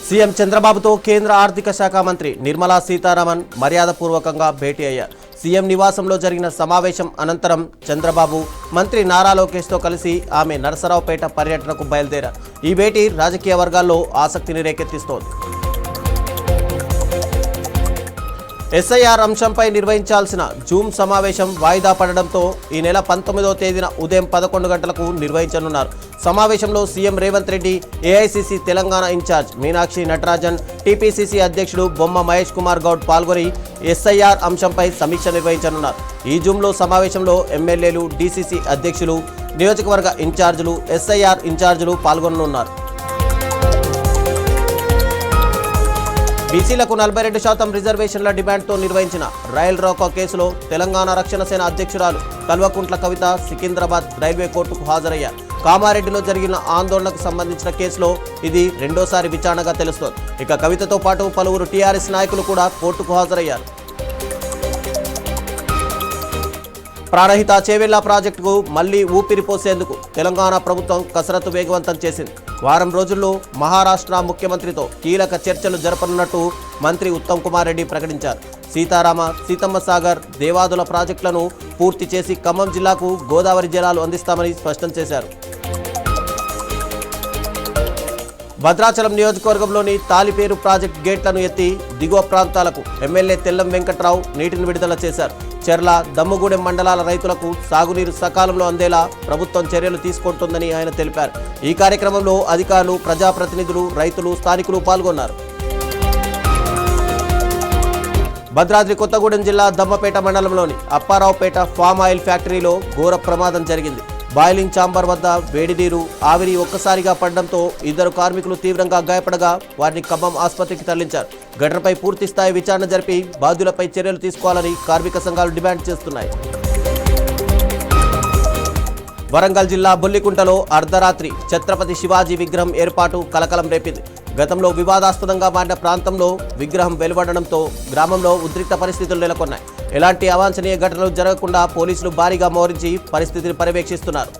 CM చంద్రబాబుతో కేంద్ర ఆర్థిక శాఖ మంత్రి నిర్మలా సీతారామన్ మర్యాదపూర్వకంగా భేటీ అయ్యారు. సీఎం నివాసంలో జరిగిన సమావేశం అనంతరం చంద్రబాబు మంత్రి నారా లోకేష్తో కలిసి ఆమె నరసరావుపేట పర్యటనకు బయలుదేరారు. ఈ భేటీ రాజకీయ వర్గాల్లో ఆసక్తిని రేకెత్తిస్తోంది. ఎస్ఐఆర్ అంశంపై నిర్వహించాల్సిన జూమ్ సమావేశం వాయిదా పడడంతో ఈ నెల 19వ తేదీన ఉదయం 11 గంటలకు నిర్వహించనున్నారు. సమావేశంలో CM Revanth Reddy, AICC Telangana in charge Meenakshi Natarajan, TPCC అధ్యక్షుడు బొమ్మ మహేష్ కుమార్ గౌడ్ పాల్గొని ఎస్ఐఆర్ అంశంపై సమీక్ష నిర్వహించనున్నారు. ఈ జూమ్లో సమావేశంలో ఎమ్మెల్యేలు, డీసీసీ అధ్యక్షులు, నియోజకవర్గ ఇన్ఛార్జీలు, ఎస్ఐఆర్ ఇన్ఛార్జీలు పాల్గొననున్నారు. బీసీలకు 42% రిజర్వేషన్ల డిమాండ్తో నిర్వహించిన రైల్ రోకో కేసులో తెలంగాణ రక్షణ సేన అధ్యక్షురాలు కల్వకుంట్ల కవిత సికింద్రాబాద్ రైల్వే కోర్టుకు హాజరయ్యారు. కామారెడ్డిలో జరిగిన ఆందోళనకు సంబంధించిన కేసులో ఇది రెండోసారి విచారణగా తెలుస్తోంది. ఇక కవితతో పాటు పలువురు టీఆర్ఎస్ నాయకులు కూడా కోర్టుకు హాజరయ్యారు. ప్రాణహిత చేవెళ్ల ప్రాజెక్టుకు మళ్లీ ఊపిరి పోసేందుకు తెలంగాణ ప్రభుత్వం కసరత్తు వేగవంతం చేసింది. వారం రోజుల్లో మహారాష్ట్ర ముఖ్యమంత్రితో కీలక చర్చలు జరపనున్నట్టు మంత్రి ఉత్తమ్ కుమార్ రెడ్డి ప్రకటించారు. సీతారామ, సీతమ్మ సాగర్, దేవాదుల ప్రాజెక్టులను పూర్తి చేసి ఖమ్మం జిల్లాకు గోదావరి జలాలు అందిస్తామని స్పష్టం చేశారు. భద్రాచలం నియోజకవర్గంలోని తాలిపేరు ప్రాజెక్టు గేట్లను ఎత్తి దిగువ ప్రాంతాలకు ఎమ్మెల్యే తెల్లం వెంకట్రావు నీటిని విడుదల చేశారు. చెర్ల, దమ్ముగూడెం మండలాల రైతులకు సాగునీరు సకాలంలో అందేలా ప్రభుత్వం చర్యలు తీసుకుంటుందని ఆయన తెలిపారు. ఈ కార్యక్రమంలో అధికారులు, ప్రజాప్రతినిధులు, రైతులు, స్థానికులు పాల్గొన్నారు. భద్రాద్రి కొత్తగూడెం జిల్లా దమ్మపేట మండలంలోని అప్పారావుపేట ఫామ్ ఆయిల్ ఫ్యాక్టరీలో ఘోర ప్రమాదం జరిగింది. బాయిలింగ్ ఛాంబర్ వద్ద వేడి నీరు, ఆవిరి ఒక్కసారిగా పడడంతో 2 కార్మికులు తీవ్రంగా గాయపడగా వారిని ఖమ్మం ఆసుపత్రికి తరలించారు. ఘటనపై పూర్తి స్థాయి విచారణ జరిపి బాధ్యులపై చర్యలు తీసుకోవాలని కార్మిక సంఘాలు డిమాండ్ చేస్తున్నాయి. వరంగల్ జిల్లా బొల్లికుంటలో అర్ధరాత్రి ఛత్రపతి శివాజీ విగ్రహం ఏర్పాటు కలకలం రేపింది. గతంలో వివాదాస్పదంగా మారిన ప్రాంతంలో విగ్రహం వెలువడడంతో గ్రామంలో ఉద్రిక్త పరిస్థితులు నెలకొన్నాయి. ఎలాంటి అవాంఛనీయ ఘటనలు జరగకుండా పోలీసులు భారీగా మోహరించి పరిస్థితిని పర్యవేక్షిస్తున్నారు.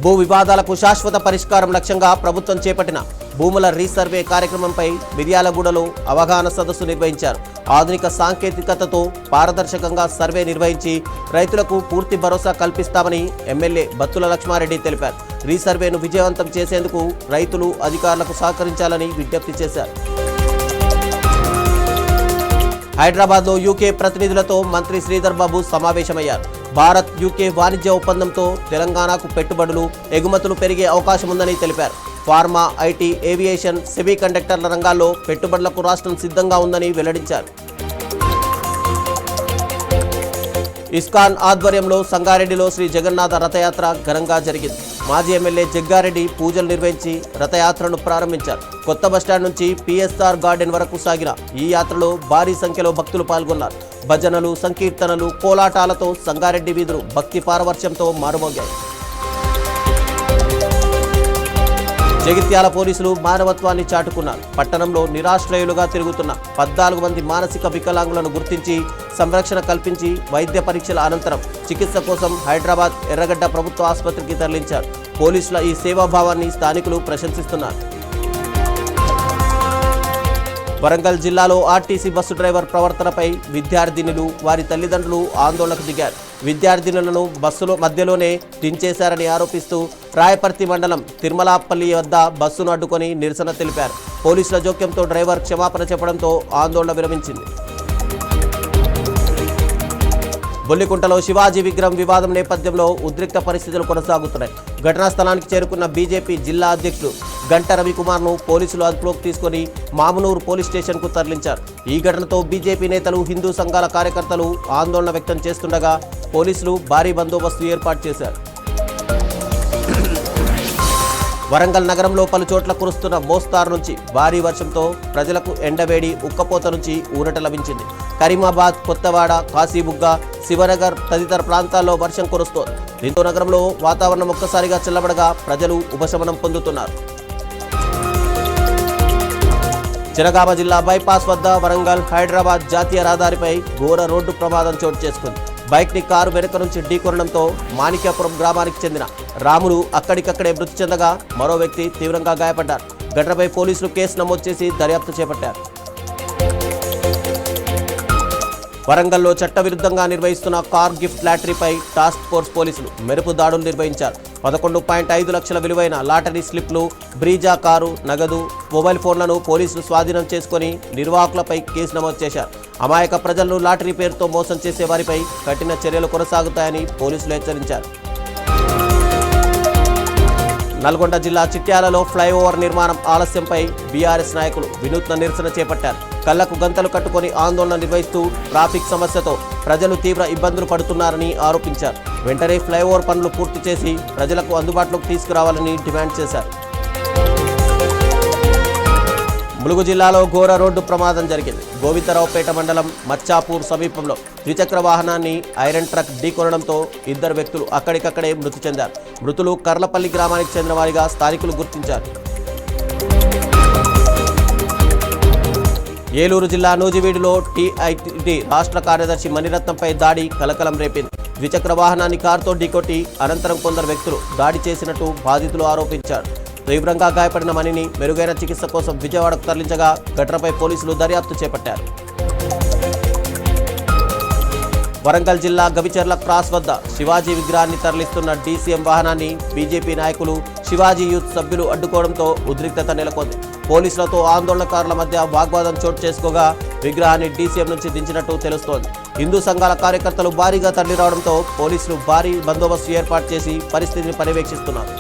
భూ వివాదాలకు శాశ్వత పరిష్కారం లక్ష్యంగా ప్రభుత్వం చేపట్టిన భూముల రీసర్వే కార్యక్రమంపై మిర్యాలగూడలో అవగాహన సదస్సు నిర్వహించారు. ఆధునిక సాంకేతికతతో పారదర్శకంగా సర్వే నిర్వహించి రైతులకు పూర్తి భరోసా కల్పిస్తామని ఎమ్మెల్యే బత్తుల లక్ష్మారెడ్డి తెలిపారు. రీసర్వేను విజయవంతం చేసేందుకు రైతులు, అధికారులకు సహకరించాలని విజ్ఞప్తి చేశారు. హైదరాబాద్లో యూకే ప్రతినిధులతో మంత్రి శ్రీధర్ బాబు సమావేశమయ్యారు. భారత్ యూకే వాణిజ్య ఒప్పందంతో తెలంగాణకు పెట్టుబడులు, ఎగుమతులు పెరిగే అవకాశం ఉందని తెలిపారు. ఫార్మా, ఐటీ, ఏవియేషన్, సెమీ కండక్టర్ల రంగాల్లో పెట్టుబడులకు రాష్ట్రం సిద్ధంగా ఉందని వెల్లడించారు. ఇస్కాన్ ఆధ్వర్యంలో సంగారెడ్డిలో శ్రీ జగన్నాథ రథయాత్ర ఘనంగా జరిగింది. మాజీ ఎమ్మెల్యే జగ్గారెడ్డి పూజలు నిర్వహించి రథయాత్రను ప్రారంభించారు. కొత్త బస్టాండ్ నుంచి పిఎస్ఆర్ గార్డెన్ వరకు సాగిన ఈ యాత్రలో భారీ సంఖ్యలో భక్తులు పాల్గొన్నారు. భజనలు, సంకీర్తనలు, కోలాటాలతో సంగారెడ్డి వీధులు భక్తి పారవర్శ్యంతో మారుమోగాయి. జగిత్యాల పోలీసులు మానవత్వాన్ని చాటుకున్నారు. పట్టణంలో నిరాశ్రయులుగా తిరుగుతున్న 14 మంది మానసిక వికలాంగులను గుర్తించి సంరక్షణ కల్పించి వైద్య పరీక్షల అనంతరం చికిత్స కోసం హైదరాబాద్ ఎర్రగడ్డ ప్రభుత్వ ఆసుపత్రికి తరలించారు. పోలీసుల ఈ సేవాభావాన్ని స్థానికులు ప్రశంసిస్తున్నారు. వరంగల్ జిల్లాలో ఆర్టీసీ బస్సు డ్రైవర్ ప్రవర్తనపై విద్యార్థినులు, వారి తల్లిదండ్రులు ఆందోళనకు దిగారు. విద్యార్థినులను బస్సులో మధ్యలోనే దించేశారని ఆరోపిస్తూ రాయపర్తి మండలం తిరుమలాపల్లి వద్ద బస్సును అడ్డుకొని నిరసన తెలిపారు. పోలీసుల జోక్యంతో డ్రైవర్ క్షమాపణ చెప్పడంతో ఆందోళన విరమించింది. బొల్లికుంటలో శివాజీ విగ్రహం వివాదం నేపథ్యంలో ఉద్రిక్త పరిస్థితులు కొనసాగుతున్నాయి. ఘటనా స్థలానికి చేరుకున్న బీజేపీ జిల్లా అధ్యక్షుడు గంట రవికుమార్ను పోలీసులు అదుపులోకి తీసుకుని మామునూరు పోలీస్ స్టేషన్కు తరలించారు. ఈ ఘటనతో బీజేపీ నేతలు, హిందూ సంఘాల కార్యకర్తలు ఆందోళన వ్యక్తం చేస్తుండగా పోలీసులు భారీ బందోబస్తు ఏర్పాటు చేశారు. వరంగల్ నగరంలో పలు చోట్ల కురుస్తున్న మోస్తారు నుంచి భారీ వర్షంతో ప్రజలకు ఎండవేడి, ఉక్కపోత నుంచి ఊరట లభించింది. కరీమాబాద్, కొత్తవాడ, కాశీబుగ్గ, శివనగర్ తదితర ప్రాంతాల్లో వర్షం కురుస్తోంది. దీంతో నగరంలో వాతావరణం ఒక్కసారిగా చల్లబడగా ప్రజలు ఉపశమనం పొందుతున్నారు. జనగామ జిల్లా బైపాస్ వద్ద వరంగల్ హైదరాబాద్ జాతీయ రహదారిపై ఘోర రోడ్డు ప్రమాదం చోటు చేసుకుంది. బైక్ని కారు వెనుక నుంచి ఢీకొనడంతో మాణిక్యాపురం గ్రామానికి చెందిన రాములు అక్కడికక్కడే మృతి చెందగా మరో వ్యక్తి తీవ్రంగా గాయపడ్డారు. ఘటనపై పోలీసులు కేసు నమోదు చేసి దర్యాప్తు చేపట్టారు. వరంగల్లో చట్టవిరుద్ధంగా నిర్వహిస్తున్న కార్ గిఫ్ట్ లాటరీపై టాస్క్ ఫోర్స్ పోలీసులు మెరుపు దాడులు నిర్వహించారు. 11.5 లక్షల విలువైన లాటరీ స్లిప్లు, బ్రీజా కారు, నగదు, మొబైల్ ఫోన్లను పోలీసులు స్వాధీనం చేసుకుని నిర్వాహకులపై కేసు నమోదు చేశారు. అమాయక ప్రజలను లాటరీ పేరుతో మోసం చేసే వారిపై కఠిన చర్యలు కొనసాగుతాయని పోలీసులు హెచ్చరించారు. నల్గొండ జిల్లా చిట్యాలలో ఫ్లైఓవర్ నిర్మాణం ఆలస్యంపై బీఆర్ఎస్ నాయకులు వినూత్న నిరసన చేపట్టారు. కళ్లకు గంతలు కట్టుకొని ఆందోళన నిర్వహిస్తూ ట్రాఫిక్ సమస్యతో ప్రజలు తీవ్ర ఇబ్బందులు పడుతున్నారని ఆరోపించారు. వెంటనే ఫ్లైఓవర్ పనులు పూర్తి చేసి ప్రజలకు అందుబాటులోకి తీసుకురావాలని డిమాండ్ చేశారు. ములుగు జిల్లాలో ఘోర రోడ్డు ప్రమాదం జరిగింది. గోవిందరావుపేట మండలం మచ్చాపూర్ సమీపంలో ద్విచక్ర వాహనాన్ని ఐరన్ ట్రక్ ఢీకొనడంతో 2 వ్యక్తులు అక్కడికక్కడే మృతి చెందారు. మృతులు కర్లపల్లి గ్రామానికి చెందిన వారిగా స్థానికులు గుర్తించారు. ఏలూరు జిల్లా నూజివీడులో టీఐటీ రాష్ట్ర కార్యదర్శి మణిరత్నంపై దాడి కలకలం రేపింది. ద్విచక్ర వాహనాన్ని కారుతో ఢీకొట్టి అనంతరం కొందరు వ్యక్తులు దాడి చేసినట్టు బాధితులు ఆరోపించారు. తీవ్రంగా గాయపడిన మణిని మెరుగైన చికిత్స కోసం విజయవాడకు తరలించగా ఘటనపై పోలీసులు దర్యాప్తు చేపట్టారు. వరంగల్ జిల్లా గవిచర్ల క్రాస్ వద్ద శివాజీ విగ్రహాన్ని తరలిస్తున్న డీసీఎం వాహనాన్ని బీజేపీ నాయకులు, శివాజీ యూత్ సభ్యులు అడ్డుకోవడంతో ఉద్రిక్తత నెలకొంది. పోలీసులతో ఆందోళనకారుల మధ్య వాగ్వాదం చోటు చేసుకోగా విగ్రహాన్ని డీసీఎం నుంచి దించినట్టు తెలుస్తోంది. హిందూ సంఘాల కార్యకర్తలు భారీగా తరలిరావడంతో పోలీసులు భారీ బందోబస్తు ఏర్పాటు చేసి పరిస్థితిని పర్యవేక్షిస్తున్నారు.